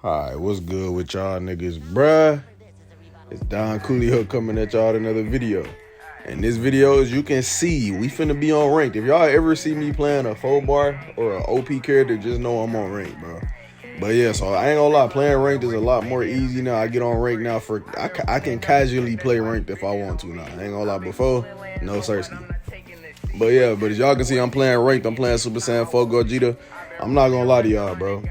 Alright, what's good with y'all niggas, bruh? It's Don Coolio coming at y'all with another video. And this video, as you can see, we finna be on ranked. If y'all ever see me playing a 4-bar or an OP character, just know I'm on ranked, bro. But yeah, so I ain't gonna lie, playing ranked is a lot more easy now. I get on ranked now I can casually play ranked if I want to now. I ain't gonna lie, before, no sirski. But yeah, but as y'all can see, I'm playing ranked. I'm playing Super Saiyan 4 Gogeta. I'm not gonna lie to y'all, bro.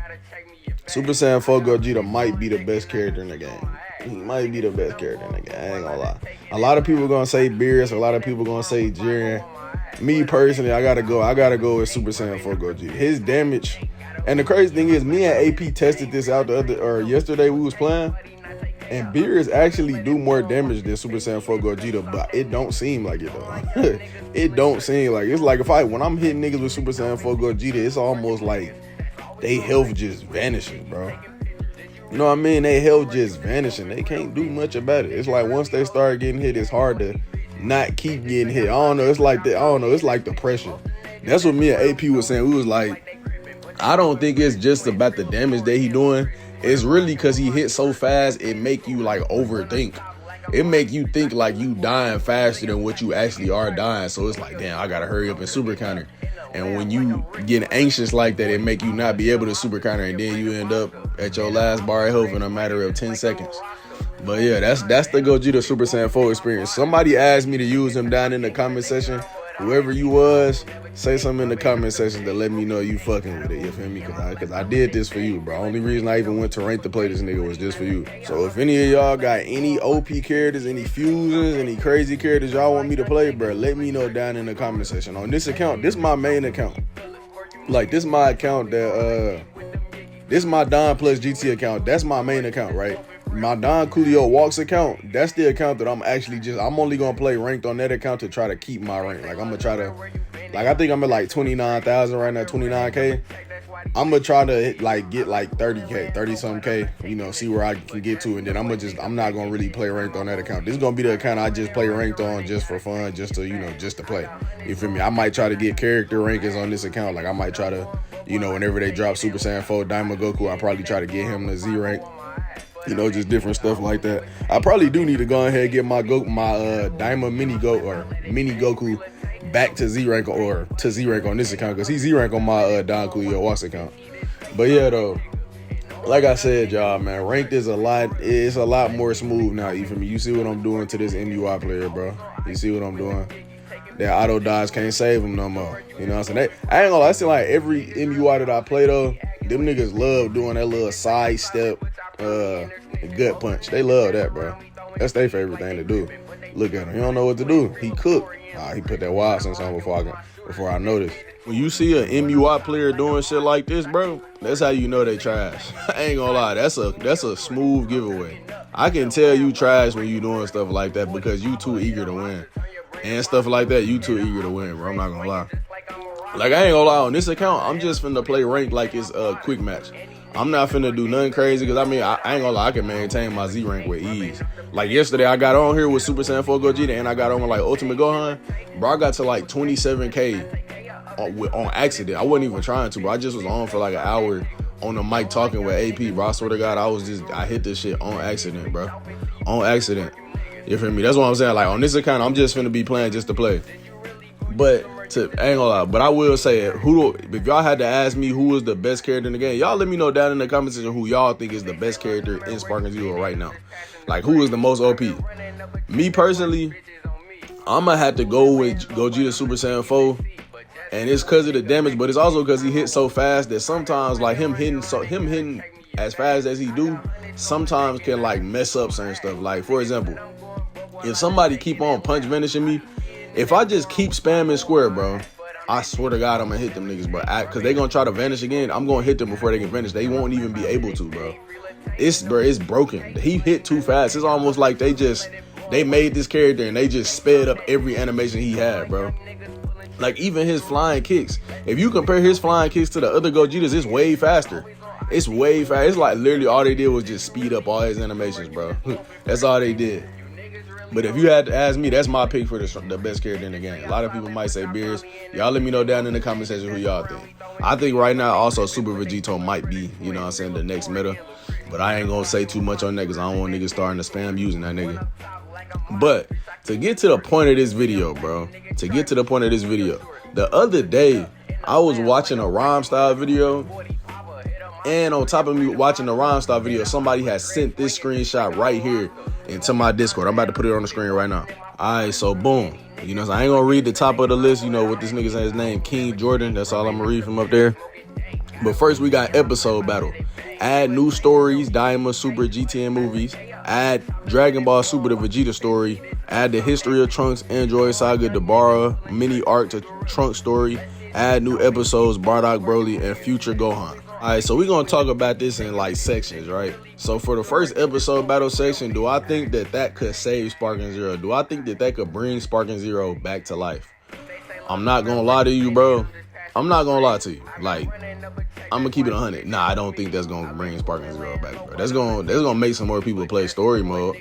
Super Saiyan 4 Gogeta might be the best character in the game. He might be the best character in the game. I ain't gonna lie. A lot of people gonna say Beerus. A lot of people gonna say Jiren. Me personally, I gotta go with Super Saiyan 4 Gogeta. His damage, and the crazy thing is, me and AP tested this out yesterday. We was playing, and Beerus actually do more damage than Super Saiyan 4 Gogeta, but it don't seem like it though. It don't seem like it's like when I'm hitting niggas with Super Saiyan 4 Gogeta, it's almost like they health just vanishing, bro. You know what I mean? They health just vanishing. They can't do much about it. It's like once they start getting hit, it's hard to not keep getting hit. I don't know. It's like it's like the pressure. That's what me and AP was saying. We was like, I don't think it's just about the damage that he doing. It's really because he hit so fast, it make you like overthink. It make you think like you dying faster than what you actually are dying. So it's like, damn, I gotta hurry up and super counter. And when you get anxious like that, it make you not be able to super counter, and then you end up at your last bar of health in a matter of 10 seconds. But yeah, that's the Gogeta Super Saiyan 4 experience. Somebody asked me to use him down in the comment section. Whoever you was, say something in the comment section to let me know you fucking with it, you feel me? Cause I did this for you, bro. Only reason I even went to rank to play this nigga was just for you. So if any of y'all got any OP characters, any fusions, any crazy characters y'all want me to play, bro, let me know down in the comment section. On this account, this my main account. Like, this my account that, this my Don plus GT account. That's my main account, right? My Don Coolio Walks account, that's the account that I'm only gonna play ranked on that account to try to keep my rank. Like, I'm gonna try to, like, I think I'm at like 29,000 right now, 29K. I'm gonna try to like get like 30K, 30-something K, you know, see where I can get to, and then I'm not gonna really play ranked on that account. This is gonna be the account I just play ranked on just for fun, just to play. You feel me? I might try to get character rankings on this account. Like, I might try to, whenever they drop Super Saiyan 4 Diamond Goku, I'll probably try to get him to Z rank. Just different stuff like that. I probably do need to go ahead and get my Diamond Mini Goku back to Z rank on this account, because he's Z rank on my Don Coolio Walks account. But yeah, though, like I said, y'all, man, ranked is it's a lot more smooth now. You feel me? You see what I'm doing to this MUI player, bro. You see what I'm doing? That auto dodge can't save him no more. You know what I'm saying? I ain't gonna lie, I see like every MUI that I play though, them niggas love doing that little side step gut punch. They love that, bro. That's their favorite thing to do. Look at him. He don't know what to do. He cooked. He put that wild sense on before I noticed. When you see an MUI player doing shit like this, bro, that's how you know they trash. I ain't gonna lie. That's a smooth giveaway. I can tell you trash when you doing stuff like that, because you too eager to win. And stuff like that, you too eager to win, bro. I'm not gonna lie. Like, I ain't gonna lie, on this account, I'm just finna play ranked like it's a quick match. I'm not finna do nothing crazy, because I ain't gonna lie, I can maintain my Z rank with ease. Like, yesterday, I got on here with Super Saiyan 4 Gogeta, and I got on with like Ultimate Gohan. Bro, I got to like 27K on accident. I wasn't even trying to, bro. I just was on for like an hour on the mic talking with AP, bro. I swear to God, I hit this shit on accident, bro. On accident. You feel me? That's what I'm saying. Like, on this account, I'm just finna be playing just to play. But I ain't gonna lie, but I will say, if y'all had to ask me who is the best character in the game, y'all let me know down in the comment section who y'all think is the best character in Sparking Zero right now. Like, who is the most OP? Me personally, I'm gonna have to go with Gogeta Super Saiyan 4, and it's because of the damage, but it's also because he hits so fast that sometimes, like, him hitting as fast as he do, sometimes can like mess up certain stuff. Like, for example, if somebody keep on punch vanishing me, if I just keep spamming square, bro, I swear to God, I'm gonna hit them niggas, bro. Because they gonna try to vanish again. I'm gonna hit them before they can vanish. They won't even be able to, bro. It's broken. He hit too fast. It's almost like they made this character and they just sped up every animation he had, bro. Like, even his flying kicks. If you compare his flying kicks to the other Gogetas, it's way faster. It's way fast. It's like literally all they did was just speed up all his animations, bro. That's all they did. But if you had to ask me, that's my pick for the best character in the game. A lot of people might say Beerus. Y'all let me know down in the comment section who y'all think. I think right now also Super Vegito might be, you know what I'm saying, the next meta. But I ain't gonna say too much on that because I don't want niggas starting to spam using that nigga. But to get to the point of this video, bro, the other day, I was watching a rhyme style video, and on top of me watching the rhyme style video, somebody has sent this screenshot right here into my Discord. I'm about to put it on the screen right now. All right, so boom. You know, I ain't gonna read the top of the list. You know what this nigga said his name, King Jordan. That's all I'm gonna read from up there. But first, we got episode battle. Add new stories, Daima Super GTN movies. Add Dragon Ball Super the Vegeta story. Add the history of Trunks, Android Saga, Dabara, mini arc to Trunks story. Add new episodes, Bardock Broly, and Future Gohan. All right, so we're going to talk about this in like sections, right? So for the first episode battle section, do I think that could save Sparking Zero? Do I think that could bring Sparking Zero back to life? I'm not going to lie to you, bro. I'm not going to lie to you. Like, I'm going to keep it 100. Nah, I don't think that's going to bring Sparking Zero back, bro. That's going to make some more people play story mode,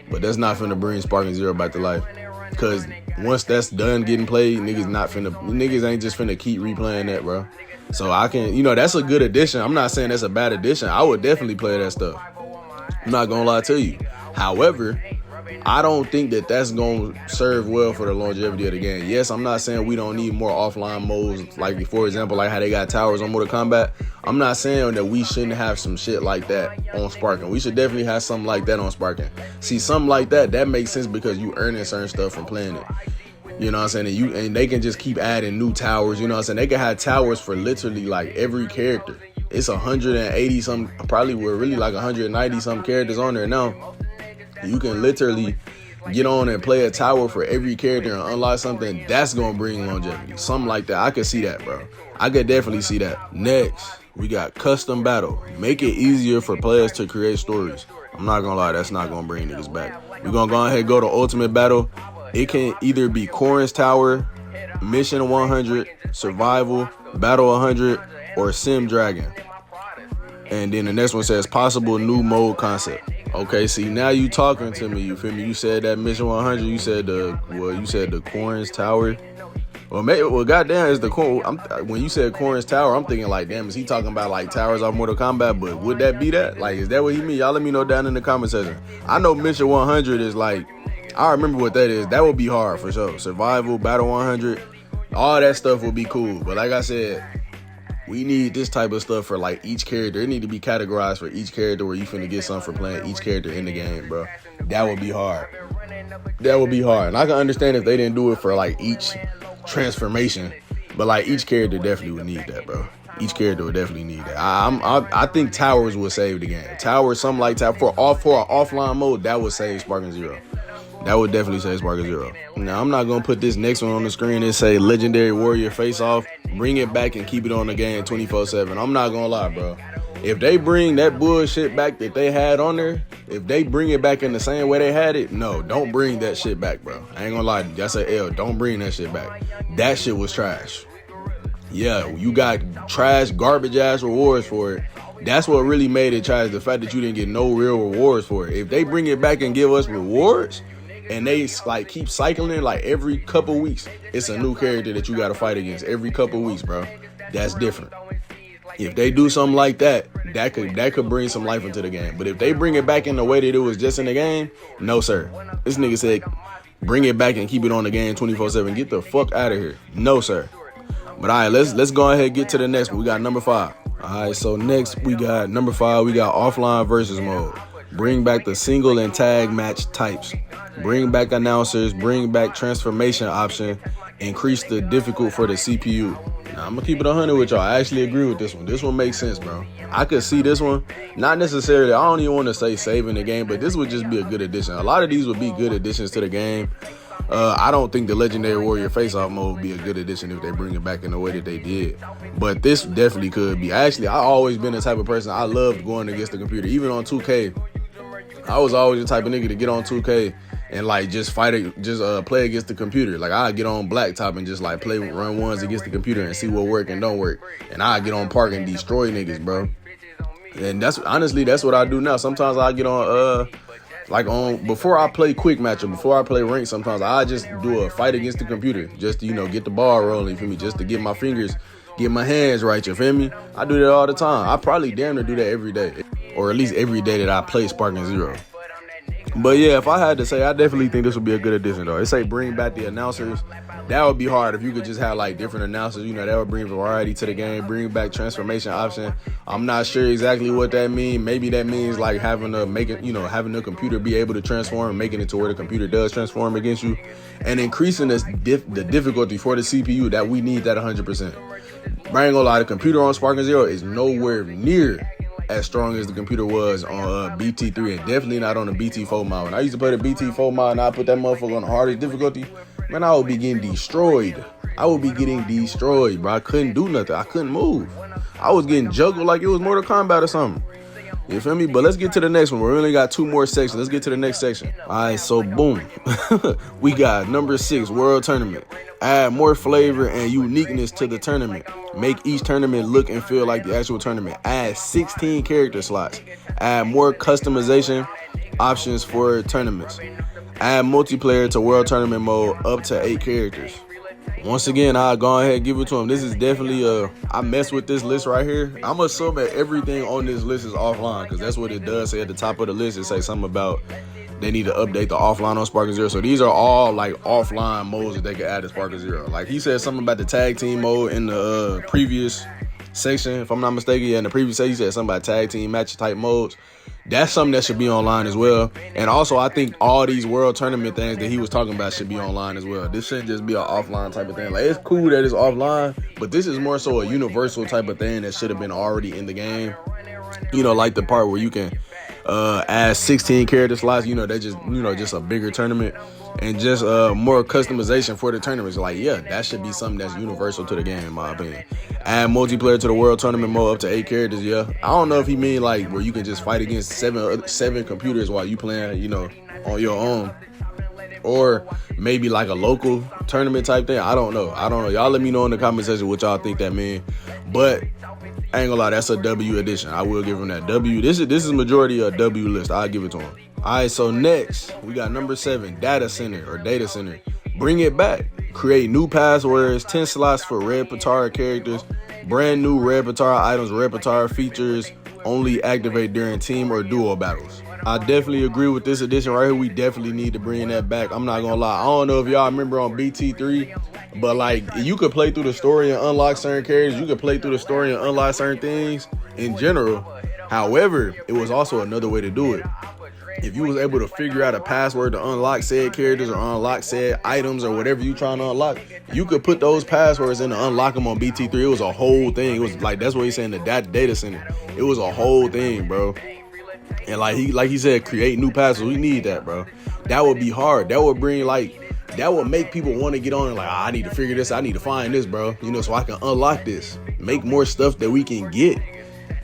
but that's not finna bring Sparking Zero back to life. Because once that's done getting played, niggas ain't just finna keep replaying that, bro. So I can, you know, that's a good addition. I'm not saying that's a bad addition. I would definitely play that stuff. I'm not gonna lie to you. However, I don't think that's gonna serve well for the longevity of the game. Yes, I'm not saying we don't need more offline modes, like for example, like how they got towers on Mortal Kombat. I'm not saying that we shouldn't have some shit like that on Sparking. We should definitely have something like that on Sparking. See, something like that makes sense because you earning certain stuff from playing it. You know what I'm saying? And they can just keep adding new towers. You know what I'm saying? They can have towers for literally like every character. It's 180 some, probably we're really like 190 some characters on there now. You can literally get on and play a tower for every character and unlock something. That's gonna bring longevity. Something like that. I could see that, bro. I could definitely see that. Next, we got custom battle. Make it easier for players to create stories. I'm not gonna lie, that's not gonna bring niggas back. We're gonna go ahead and go to ultimate battle. It can either be Corrin's Tower, Mission 100, Survival, Battle 100, or Sim Dragon. And then the next one says possible new mode concept. Okay, see, now you talking to me, you feel me? You said that Mission 100, you said the Corrin's Tower. Well, goddamn, is the when you said Corrin's Tower, I'm thinking like, damn, is he talking about like towers off Mortal Kombat? But would that be that? Like, is that what he mean? Y'all let me know down in the comment section. I know Mission 100 is like, I remember what that is. That would be hard for sure. Survival, Battle 100, all that stuff would be cool. But like I said, we need this type of stuff for like each character. It need to be categorized for each character where you finna get something for playing each character in the game, bro. That would be hard. That would be hard. And I can understand if they didn't do it for like each transformation, but like each character definitely would need that, bro. Each character would definitely need that. I think towers would save the game. Towers, something like that for an offline mode, that would save Sparking Zero. That would definitely say Sparking Zero. Now, I'm not going to put this next one on the screen and say Legendary Warrior Face Off. Bring it back and keep it on the game 24/7. I'm not going to lie, bro. If they bring that bullshit back that they had on there, if they bring it back in the same way they had it, no, don't bring that shit back, bro. I ain't going to lie. That's an L. Don't bring that shit back. That shit was trash. Yeah, you got trash, garbage-ass rewards for it. That's what really made it trash, the fact that you didn't get no real rewards for it. If they bring it back and give us rewards, and they like keep cycling like every couple weeks, it's a new character that you got to fight against every couple weeks, bro. That's different. If they do something like that, that could bring some life into the game. But if they bring it back in the way that it was just in the game, no sir. This nigga said bring it back and keep it on the game 24/7. Get the fuck out of here. No sir. But all right, let's go ahead and get to the next one. We got number 5. All right, so next we got number 5. We got offline versus mode. Bring back the single and tag match types. Bring back announcers. Bring back transformation option. Increase the difficult for the CPU. Now, I'm going to keep it 100 with y'all. I actually agree with this one. This one makes sense, bro. I could see this one. Not necessarily, I don't even want to say saving the game, but this would just be a good addition. A lot of these would be good additions to the game. I don't think the Legendary Warrior Face-Off mode would be a good addition if they bring it back in the way that they did. But this definitely could be. I always been the type of person, I loved going against the computer. Even on 2K, I was always the type of nigga to get on 2K and like just play against the computer. Like I'd get on Blacktop and just like run ones against the computer and see what work and don't work. And I'd get on Park and destroy niggas, bro. And that's what I do now. Sometimes I get on before I play quick match or before I play rank, sometimes I just do a fight against the computer just to, get the ball rolling, for me, just to get my fingers, get my hands right, you feel me? I do that all the time. I probably damn near do that every day. or at least every day that I play Sparking Zero. But yeah, if I had to say, I definitely think this would be a good addition though. It say bring back the announcers. That would be hard if you could just have like different announcers. You know, that would bring variety to the game. Bring back transformation option. I'm not sure exactly what that means. Maybe that means like having the computer be able to transform, making it to where the computer does transform against you, and increasing the difficulty for the CPU. That we need that 100%. But I ain't gonna lie, the computer on Sparking Zero is nowhere near as strong as the computer was on BT3, and definitely not on the BT4 mod. When I used to play the BT4 mod and I put that motherfucker on the hardest difficulty, man, I would be getting destroyed. Bro. I couldn't do nothing. I couldn't move. I was getting juggled like it was Mortal Kombat or something. You feel me? But let's get to the next one. We only got 2 more sections. Let's get to the next section. All right, so boom. We got number 6, World Tournament. Add more flavor and uniqueness to the tournament. Make each tournament look and feel like the actual tournament. Add 16 character slots. Add more customization options for tournaments. Add multiplayer to World Tournament mode up to 8 characters. Once again, I'll go ahead and give it to him. This is definitely I mess with this list right here. I'm assuming everything on this list is offline, because that's what it does say at the top of the list. It say something about they need to update the offline on Sparking Zero. So these are all like offline modes that they can add to Sparking Zero. Like he said something about the tag team mode in the previous section, if I'm not mistaken. Yeah, in the previous section, he said something about tag team match type modes. That's something that should be online as well. And also, I think all these World Tournament things that he was talking about should be online as well. This shouldn't just be an offline type of thing. Like, it's cool that it's offline, but this is more so a universal type of thing that should have been already in the game. You know, like the part where you can add 16 character slots. You know, that's just a bigger tournament, and just more customization for the tournaments. Like, yeah, that should be something that's universal to the game, in my opinion. Add multiplayer to the World Tournament mode up to 8 characters. Yeah, I don't know if he mean like where you can just fight against seven computers while you playing, you know, on your own, or maybe like a local tournament type thing. I don't know. Y'all let me know in the comment section what y'all think that mean. But I ain't gonna lie, that's a W edition. I will give him that W. This is majority a W list. I'll give it to him. All right, so next we got number 7, data center. Bring it back. Create new passwords, 10 slots for Red Patara characters, brand new Red Patara items, Red Patara features only activate during team or duo battles. I definitely agree with this edition right here. We definitely need to bring that back. I'm not gonna lie. I don't know if y'all remember on BT3, but like you could play through the story and unlock certain characters. You could play through the story and unlock certain things in general. However, it was also another way to do it. If you was able to figure out a password to unlock said characters or unlock said items or whatever you trying to unlock, you could put those passwords in to unlock them on BT3. It was a whole thing. It was like, that's what he's saying, the data center. It was a whole thing, bro. And like he said, create new passwords. We need that, bro. That would be hard. That would make people want to get on and like, I need to figure this. I need to find this, bro. You know, so I can unlock this. Make more stuff that we can get.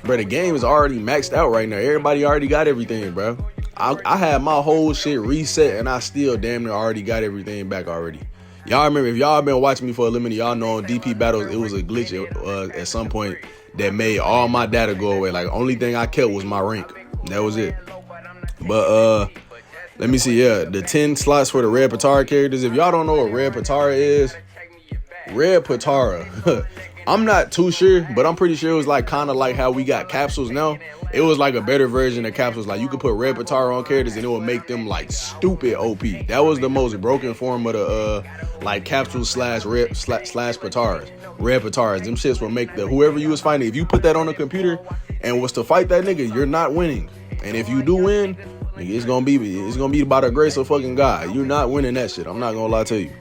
Bro, the game is already maxed out right now. Everybody already got everything, bro. I had my whole shit reset and I still damn near already got everything back already. Y'all remember, if y'all been watching me for a minute, y'all know on DP battles, it was a glitch at some point that made all my data go away. Like, only thing I kept was my rank. That was it. But let me see. Yeah, the 10 slots for the Red Patara characters. If y'all don't know what Red Patara is, Red Patara, I'm not too sure, but I'm pretty sure it was like kind of like how we got capsules now. It was like a better version of capsules. Like, you could put Red Patara on characters and it would make them like stupid OP. That was the most broken form of the like capsules slash Pataras. Red Pataras. Them shits will make whoever you was fighting, if you put that on a computer and was to fight that nigga, you're not winning. And if you do win, it's gonna be by the grace of fucking God. You're not winning that shit. I'm not gonna lie to you.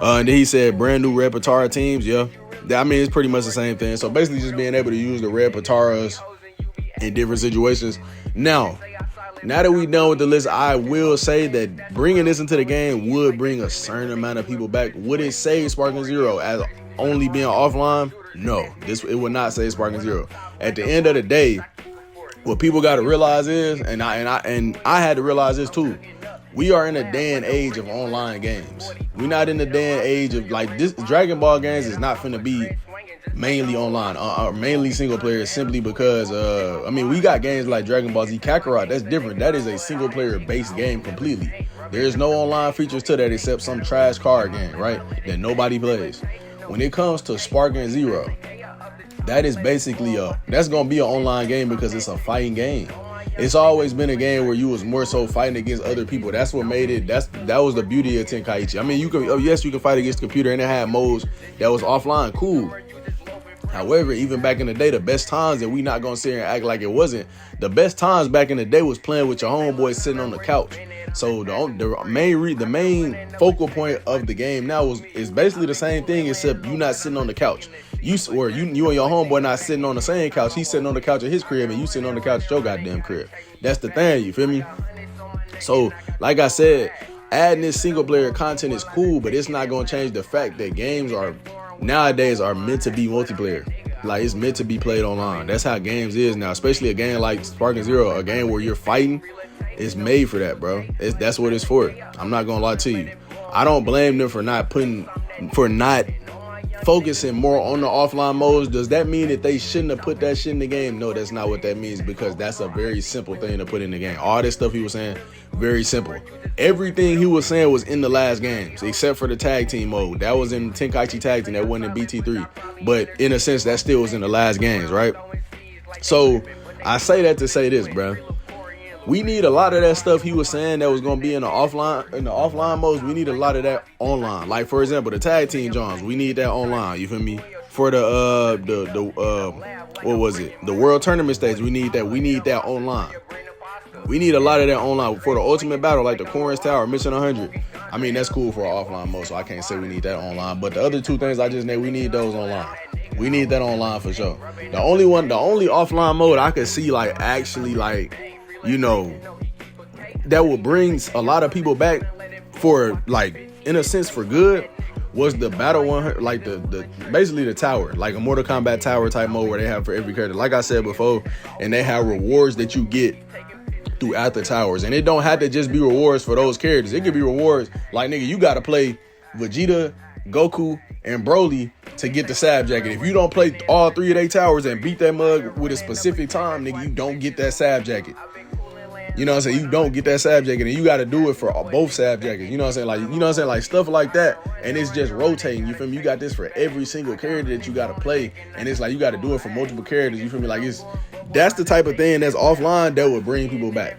And then he said brand new Red Patara teams. Yeah, I mean, it's pretty much the same thing. So basically just being able to use the Red Pataras in different situations. Now that we done with the list, I will say that bringing this into the game would bring a certain amount of people back. Would it save Sparking Zero as only being offline? No, it would not save Sparking Zero. At the end of the day, what people got to realize is, and I had to realize this too, we are in a day and age of online games. We're not in the day and age of like this. Dragon Ball games is not finna be mainly online, mainly single player, simply because I mean, we got games like Dragon Ball Z Kakarot. That's different. That is a single player based game completely. There's no online features to that except some trash card game, right, that nobody plays. When it comes to Sparking Zero, that is basically that's gonna be an online game because it's a fighting game. It's always been a game where you was more so fighting against other people. That's what made it. That was the beauty of Tenkaichi. I mean, you can yes, you can fight against the computer, and it had modes that was offline. Cool. However, even back in the day, the best times, and we not gonna sit here and act like it wasn't. The best times back in the day was playing with your homeboys sitting on the couch. So the main focal point of the game now is basically the same thing, except you not sitting on the couch. You and your homeboy not sitting on the same couch. He's sitting on the couch at his crib, and you sitting on the couch at your goddamn crib. That's the thing, you feel me? So, like I said, adding this single player content is cool, but it's not gonna change the fact that games nowadays are meant to be multiplayer. Like, it's meant to be played online. That's how games is now, especially a game like Sparking Zero, a game where you're fighting. It's made for that, bro. That's what it's for. I'm not gonna lie to you. I don't blame them for not focusing more on the offline modes. Does that mean that they shouldn't have put that shit in the game? No, that's not what that means, because that's a very simple thing to put in the game. All this stuff he was saying, very simple. Everything he was saying was in the last games, except for the tag team mode. That was in Tenkaichi Tag Team, that wasn't in BT3. But in a sense, that still was in the last games, right? So I say that to say this, bro. We need a lot of that stuff he was saying that was gonna be in the offline modes. We need a lot of that online. Like, for example, the tag team Johns, we need that online. You feel me? For the what was it? The World Tournament stage, we need that. We need that online. We need a lot of that online for the Ultimate Battle, like the Corins Tower, Mission 100. I mean, that's cool for an offline mode, so I can't say we need that online. But the other two things I just named, we need those online. We need that online for sure. The only offline mode I could see, like, actually, like, you know, that will bring a lot of people back for, like, in a sense, for good, was the Battle 100, like the basically the tower, like a Mortal Kombat tower type mode where they have for every character, like I said before, and they have rewards that you get throughout the towers. And it don't have to just be rewards for those characters. It could be rewards like, nigga, you gotta play Vegeta, Goku, and Broly to get the Sab Jacket. If you don't play all three of their towers and beat that mug with a specific time, nigga, you don't get that Sab Jacket. You know what I'm saying? You don't get that Sab Jacket, and you got to do it for both Sab Jackets. You know what I'm saying? Like, you know what I'm saying? Like, stuff like that, and it's just rotating. You feel me? You got this for every single character that you got to play, and it's like you got to do it for multiple characters. You feel me? Like, that's the type of thing that's offline that would bring people back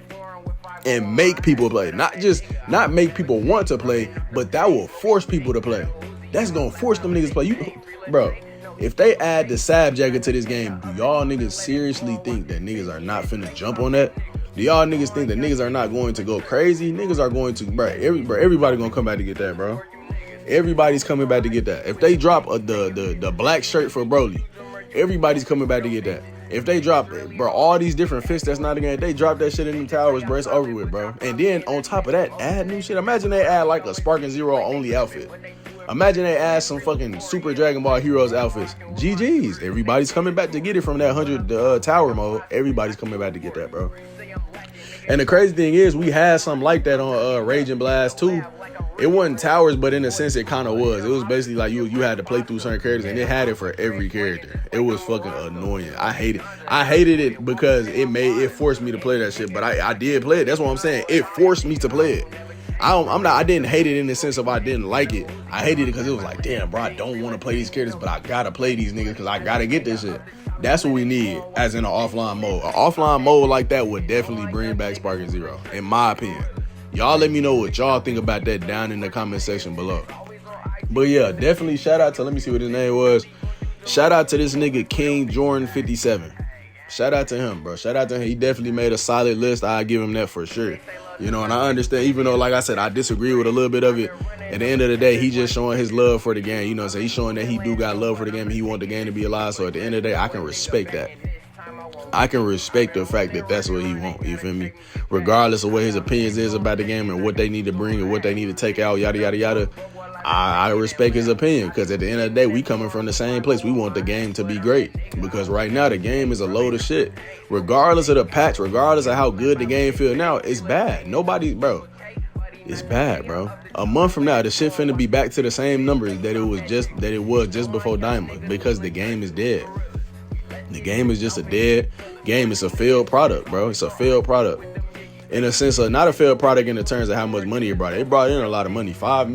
and make people play. Not make people want to play, but that will force people to play. That's gonna force them niggas to play. Bro, if they add the Sab Jacket to this game, do y'all niggas seriously think that niggas are not finna jump on that? Do y'all niggas think that niggas are not going to go crazy? Niggas are going to, bro, everybody gonna come back to get that, bro. Everybody's coming back to get that. If they drop the black shirt for Broly, everybody's coming back to get that. If they drop, bro, all these different fists that's not again, they drop that shit in them towers, bro, it's over with, bro. And then on top of that, add new shit. Imagine they add like a Sparking Zero only outfit. Imagine they add some fucking Super Dragon Ball Heroes outfits. GG's. Everybody's coming back to get it from that 100 tower mode. Everybody's coming back to get that, bro. And the crazy thing is, we had something like that on Rage and Blast 2. It wasn't towers, but in a sense, it kind of was. It was basically like you had to play through certain characters, and it had it for every character. It was fucking annoying. I hated it because it forced me to play that shit. But I did play it. That's what I'm saying. It forced me to play it. I didn't hate it in the sense of I didn't like it. I hated it because it was like, damn, bro, I don't want to play these characters, but I gotta play these niggas because I gotta get this shit. That's what we need as in an offline mode. An offline mode like that would definitely bring back Sparking Zero, in my opinion. Y'all let me know what y'all think about that down in the comment section below. But yeah, definitely shout out to, let me see what his name was. Shout out to this nigga King Jordan 57. Shout out to him, bro. Shout out to him. He definitely made a solid list. I give him that for sure. You know, and I understand, even though, like I said, I disagree with a little bit of it, at the end of the day, he just showing his love for the game. You know what I'm saying? He's showing that he do got love for the game and he want the game to be alive. So at the end of the day, I can respect that. I can respect the fact that that's what he want. You feel me? Regardless of what his opinions is about the game and what they need to bring and what they need to take out, yada, yada, yada. I respect his opinion because at the end of the day, we coming from the same place. We want the game to be great because right now the game is a load of shit. Regardless of the patch, regardless of how good the game feel now, it's bad. Bro, it's bad, bro. A month from now, the shit finna be back to the same numbers that it was just before Diamond because the game is dead. The game is just a dead game. It's a failed product, bro. It's a failed product. In a sense of not a failed product in the terms of how much money it brought. It brought in a lot of money. $5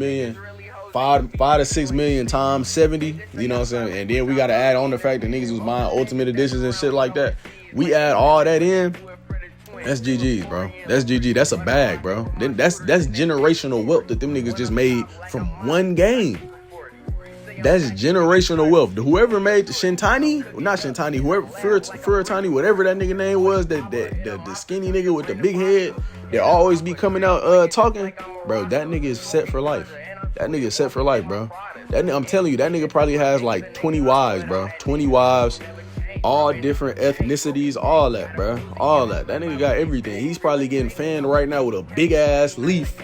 5 to 6 million times 70. You know what I'm saying? And then we got to add on the fact that niggas was buying Ultimate Editions and shit like that. We add all that in. That's GG's, bro. That's GG. That's a bag, bro. Then that's generational wealth that them niggas just made from one game. That's generational wealth. Whoever made the Shintani, well, not Shintani, whoever Furatani, whatever that nigga name was, the skinny nigga with the big head that always be coming out talking, bro. That nigga is set for life. That nigga is set for life, bro. I'm telling you, that nigga probably has like 20 wives, bro. 20 wives, all different ethnicities, all that, bro. All that. That nigga got everything. He's probably getting fanned right now with a big ass leaf,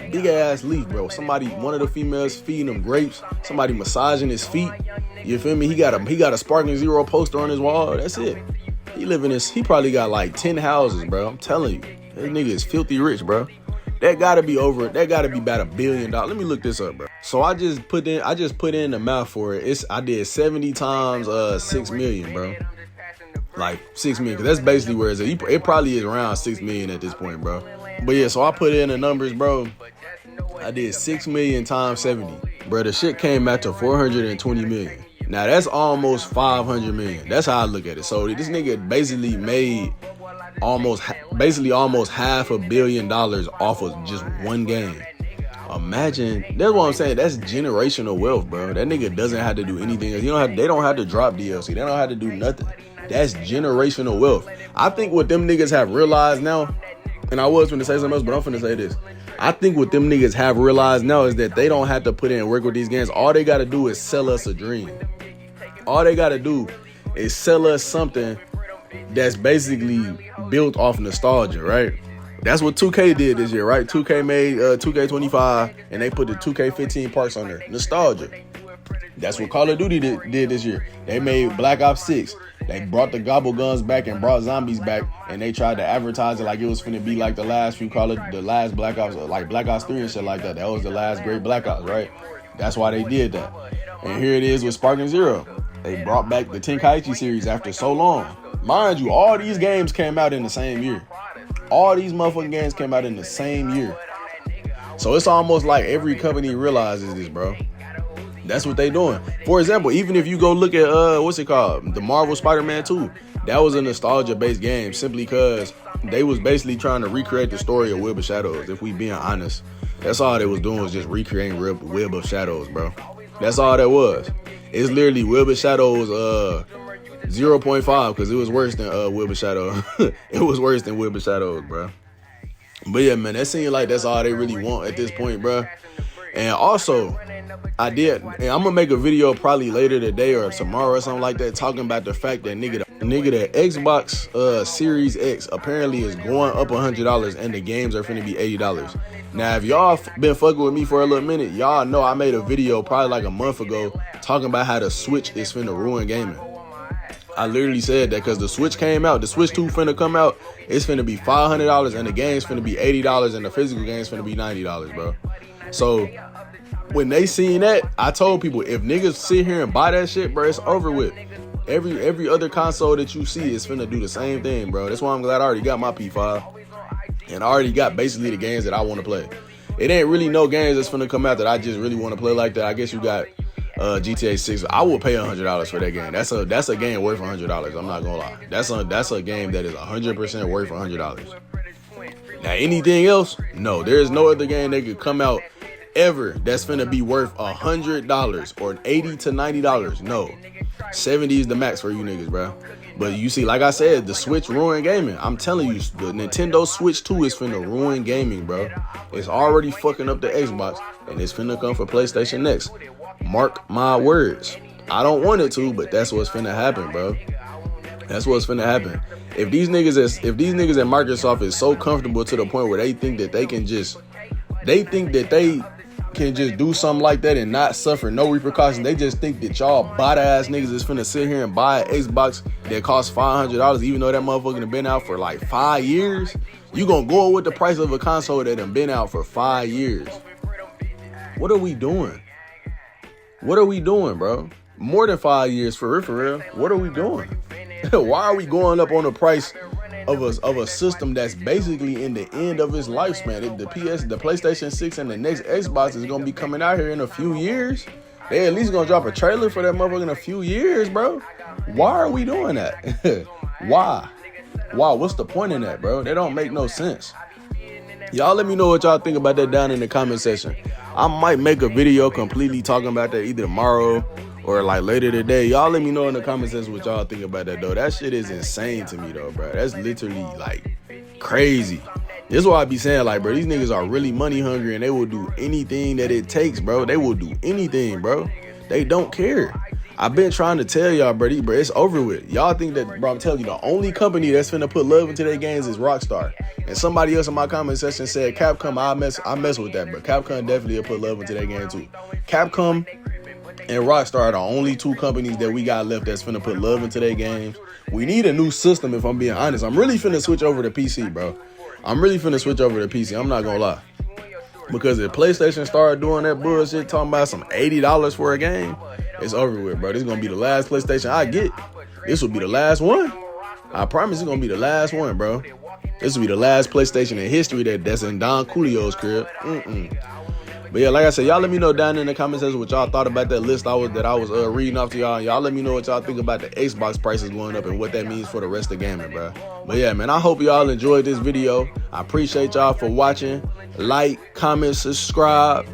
bro. Somebody, one of the females feeding him grapes. Somebody massaging his feet. You feel me? He got a Sparking Zero poster on his wall. That's it. He probably got like 10 houses, bro. I'm telling you, that nigga is filthy rich, bro. That gotta be about $1 billion. Let me look this up, bro. So I just put in the math for it. I did 70 times 6 million, bro. Like 6 million, because that's basically where it's at. It probably is around 6 million at this point, bro. But yeah, so I put in the numbers, bro. I did 6 million times 70, bro. The shit came out to 420 million. Now that's almost 500 million. That's how I look at it. So this nigga basically made almost $500 million off of just one game. Imagine, that's what I'm saying. That's generational wealth, bro. That nigga doesn't have to do anything else. They don't have to drop DLC. They don't have to do nothing. That's generational wealth. I think what them niggas have realized now, and I was finna say something else, but I'm finna say this. I think what them niggas have realized now is that they don't have to put in work with these games. All they gotta do is sell us a dream. All they gotta do is sell us something that's basically built off nostalgia, right? That's what 2K did this year, right? 2K made 2K25, and they put the 2K15 parts on there. Nostalgia. That's what Call of Duty did this year. They made Black Ops 6. They brought the gobble guns back and brought zombies back, and they tried to advertise it like it was finna be like the last Black Ops, like Black Ops 3 and shit like that. That was the last great Black Ops, right? That's why they did that. And here it is with Sparking Zero. They brought back the Tenkaichi series after so long. Mind you, all these games came out in the same year. All these motherfucking games came out in the same year. So it's almost like every company realizes this, bro. That's what they doing. For example, even if you go look at the Marvel Spider-Man 2, that was a nostalgia-based game simply because they was basically trying to recreate the story of Web of Shadows. If we being honest, that's all they was doing, was just recreating Web of Shadows, bro. That's all that was. It's literally Web of Shadows 0.5, because it was worse than Web of Shadows. It was worse than Web of Shadows, bro. But yeah, man, that seems like that's all they really want at this point, bro. And also, I'm gonna make a video probably later today or tomorrow or something like that, talking about the fact that the Xbox Series X apparently is going up $100 and the games are finna be $80. Now, if y'all been fucking with me for a little minute, y'all know I made a video probably like a month ago talking about how the Switch is finna ruin gaming. I literally said that because the Switch came out, the Switch 2 finna come out, it's finna be $500 and the game's finna be $80 and the physical game's finna be $90, bro. So when they seen that, I told people, if niggas sit here and buy that shit, bro, it's over with. Every other console that you see is finna do the same thing, bro. That's why I'm glad I already got my P5. And I already got basically the games that I want to play. It ain't really no games that's finna come out that I just really want to play like that. I guess you got GTA 6. I will pay $100 for that game. That's a game worth $100. I'm not gonna lie. That's a game that is 100% worth $100. Now anything else? No, there's no other game that could come out ever that's finna be worth $100 or $80 to $90. No, 70 is the max for you niggas, bro. But you see, like I said, the Switch ruined gaming. I'm telling you, the Nintendo Switch 2 is finna ruin gaming, bro. It's already fucking up the Xbox, and it's finna come for PlayStation next. Mark my words. I don't want it to, but that's what's finna happen, bro. That's what's finna happen. If these niggas at Microsoft is so comfortable to the point where they think that they can just do something like that and not suffer no repercussions. They just think that y'all bot ass niggas is finna sit here and buy an Xbox that costs $500, even though that motherfucker done been out for like 5 years. You gonna go with the price of a console that done been out for 5 years. What are we doing? What are we doing, bro? More than 5 years, for real. What are we doing? Why are we going up on the price of a system that's basically in the end of its lifespan. The PlayStation 6 and the next Xbox is gonna be coming out here in a few years. They at least gonna drop a trailer for that motherfucker in a few years, bro. Why are we doing that? Why? What's the point in that, bro? That don't make no sense. Y'all let me know what y'all think about that down in the comment section. I might make a video completely talking about that either tomorrow or like later today. Y'all let me know in the comment section what y'all think about that, though. That shit is insane to me, though, bro. That's literally like crazy. This is why I be saying, like, bro, these niggas are really money hungry and they will do anything that it takes, bro. They will do anything, bro. They don't care. I've been trying to tell y'all, bro, it's over with. Y'all think that, bro, I'm telling you, the only company that's finna put love into their games is Rockstar. And somebody else in my comment section said Capcom. I mess with that, bro. Capcom definitely will put love into their game too. Capcom and Rockstar are the only two companies that we got left that's finna put love into their games. We need a new system, if I'm being honest. I'm really finna switch over to PC, bro. I'm not gonna lie. Because if PlayStation started doing that bullshit, talking about some $80 for a game, it's over with, bro. This is gonna be the last PlayStation I get. This will be the last one. I promise it's gonna be the last one, bro. This will be the last PlayStation in history that's in Don Coolio's crib. But yeah, like I said, y'all let me know down in the comment section what y'all thought about that list I was reading off to y'all. Y'all let me know what y'all think about the Xbox prices going up and what that means for the rest of gaming, bro. But yeah, man, I hope y'all enjoyed this video. I appreciate y'all for watching. Like, comment, subscribe.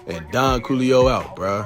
And Don Coolio out, bro.